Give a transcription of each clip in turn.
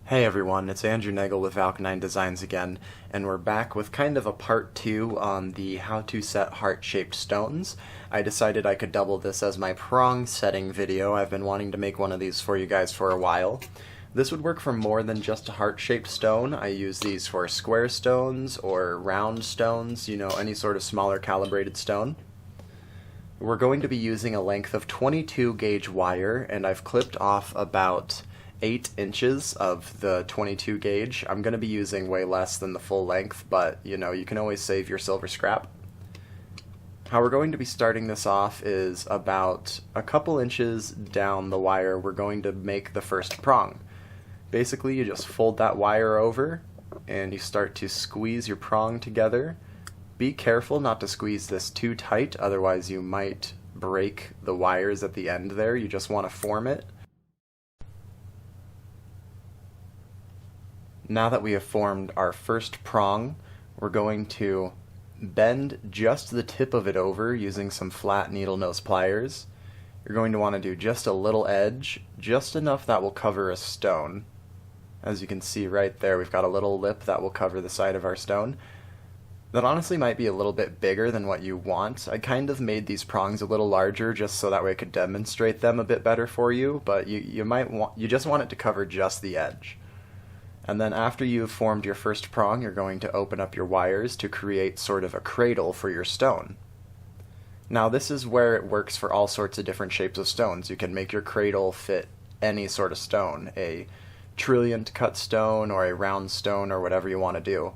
Hey everyone, it's Andrew Nagel with Valk9 Designs again, and we're back with kind of a part 2 on the how to set heart-shaped stones. I decided I could double this as my prong setting video. I've been wanting to make one of these for you guys for a while. This would work for more than just a heart-shaped stone. I use these for square stones or round stones, any sort of smaller calibrated stone. We're going to be using a length of 22 gauge wire, and I've clipped off about 8 inches of the 22 gauge. I'm going to be using way less than the full length, but you can always save your silver scrap. How we're going to be starting this off is about a couple inches down the wire. We're going to make the first prong. Basically, you just fold that wire over and you start to squeeze your prong together. Be careful not to squeeze this too tight, otherwise you might break the wires at the end there. You just want to form it. Now that we have formed our first prong, we're going to bend just the tip of it over using some flat needle nose pliers. You're going to want to do just a little edge, just enough that will cover a stone. As you can see right there, we've got a little lip that will cover the side of our stone. That honestly might be a little bit bigger than what you want. I kind of made these prongs a little larger just so that way I could demonstrate them a bit better for you, but you just want it to cover just the edge. And then after you've formed your first prong, you're going to open up your wires to create sort of a cradle for your stone. Now this is where it works for all sorts of different shapes of stones. You can make your cradle fit any sort of stone, a trillioned cut stone or a round stone or whatever you want to do.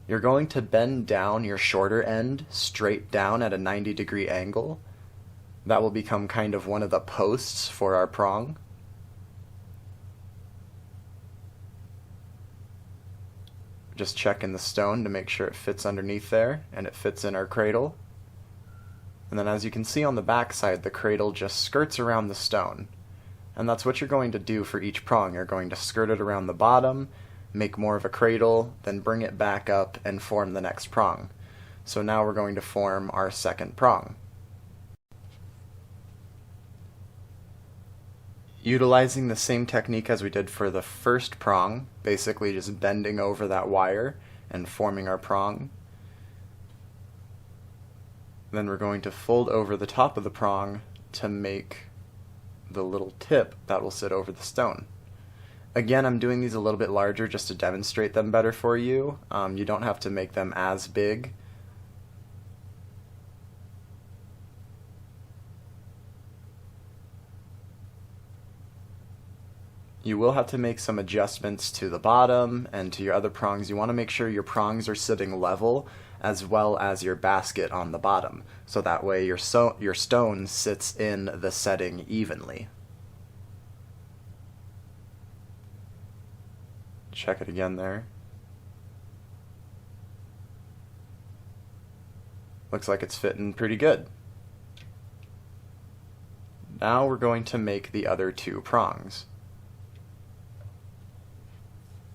You're going to bend down your shorter end straight down at a 90-degree angle. That will become kind of one of the posts for our prong. Just checking the stone to make sure it fits underneath there and it fits in our cradle. And then as you can see on the back side, the cradle just skirts around the stone. And that's what you're going to do for each prong. You're going to skirt it around the bottom, make more of a cradle, then bring it back up and form the next prong. So now we're going to form our second prong. Utilizing the same technique as we did for the first prong, basically just bending over that wire and forming our prong. Then we're going to fold over the top of the prong to make the little tip that will sit over the stone. Again, I'm doing these a little bit larger just to demonstrate them better for you. You don't have to make them as big. You will have to make some adjustments to the bottom and to your other prongs. You want to make sure your prongs are sitting level as well as your basket on the bottom, so that way your stone sits in the setting evenly. Check it again there. Looks like it's fitting pretty good. Now we're going to make the other two prongs.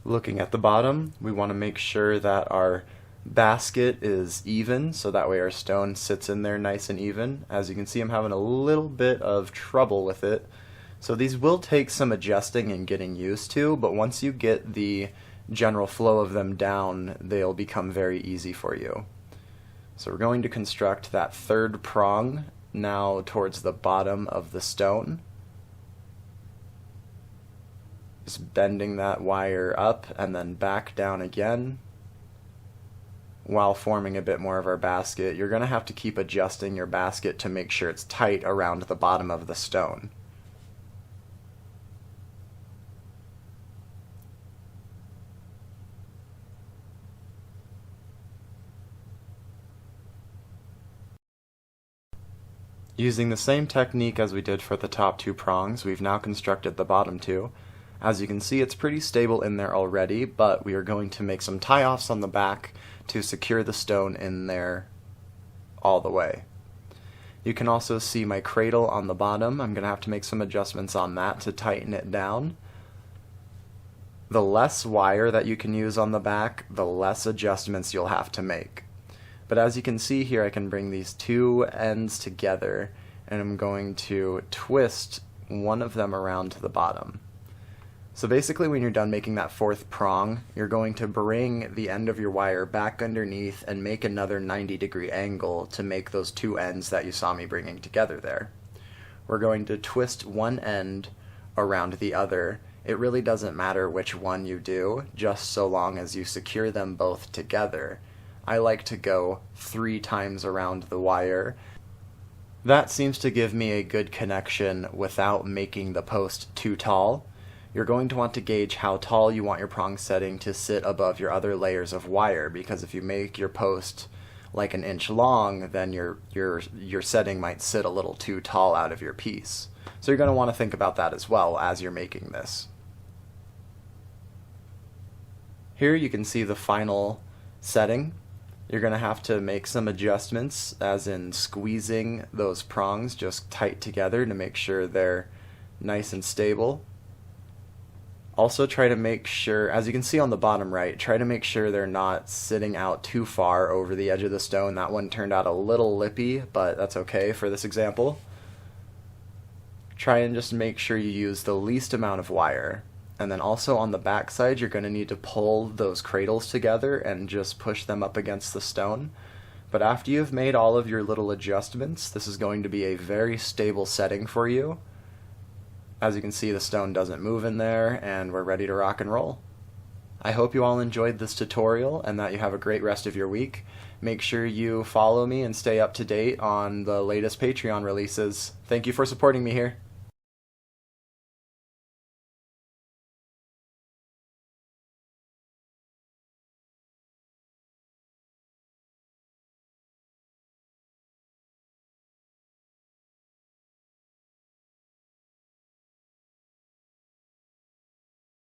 Looking at the bottom, we want to make sure that our basket is even, so that way our stone sits in there nice and even. As you can see, I'm having a little bit of trouble with it. So these will take some adjusting and getting used to, but once you get the general flow of them down, they'll become very easy for you. So we're going to construct that third prong now towards the bottom of the stone. Just bending that wire up and then back down again while forming a bit more of our basket. You're going to have to keep adjusting your basket to make sure it's tight around the bottom of the stone. Using the same technique as we did for the top two prongs, we've now constructed the bottom two. As you can see, it's pretty stable in there already, but we are going to make some tie-offs on the back to secure the stone in there all the way. You can also see my cradle on the bottom. I'm going to have to make some adjustments on that to tighten it down. The less wire that you can use on the back, the less adjustments you'll have to make. But as you can see here, I can bring these two ends together, and I'm going to twist one of them around to the bottom. So basically when you're done making that fourth prong, you're going to bring the end of your wire back underneath and make another 90-degree angle to make those two ends that you saw me bringing together there. We're going to twist one end around the other. It really doesn't matter which one you do, just so long as you secure them both together. I like to go 3 times around the wire. That seems to give me a good connection without making the post too tall. You're going to want to gauge how tall you want your prong setting to sit above your other layers of wire, because if you make your post like an inch long, then your setting might sit a little too tall out of your piece. So you're going to want to think about that as well as you're making this. Here you can see the final setting. You're going to have to make some adjustments, as in squeezing those prongs just tight together to make sure they're nice and stable. Also try to make sure, as you can see on the bottom right, try to make sure they're not sitting out too far over the edge of the stone. That one turned out a little lippy, but that's okay for this example. Try and just make sure you use the least amount of wire. And then also on the back side, you're going to need to pull those cradles together and just push them up against the stone. But after you've made all of your little adjustments, this is going to be a very stable setting for you. As you can see, the stone doesn't move in there, and we're ready to rock and roll. I hope you all enjoyed this tutorial and that you have a great rest of your week. Make sure you follow me and stay up to date on the latest Patreon releases. Thank you for supporting me here.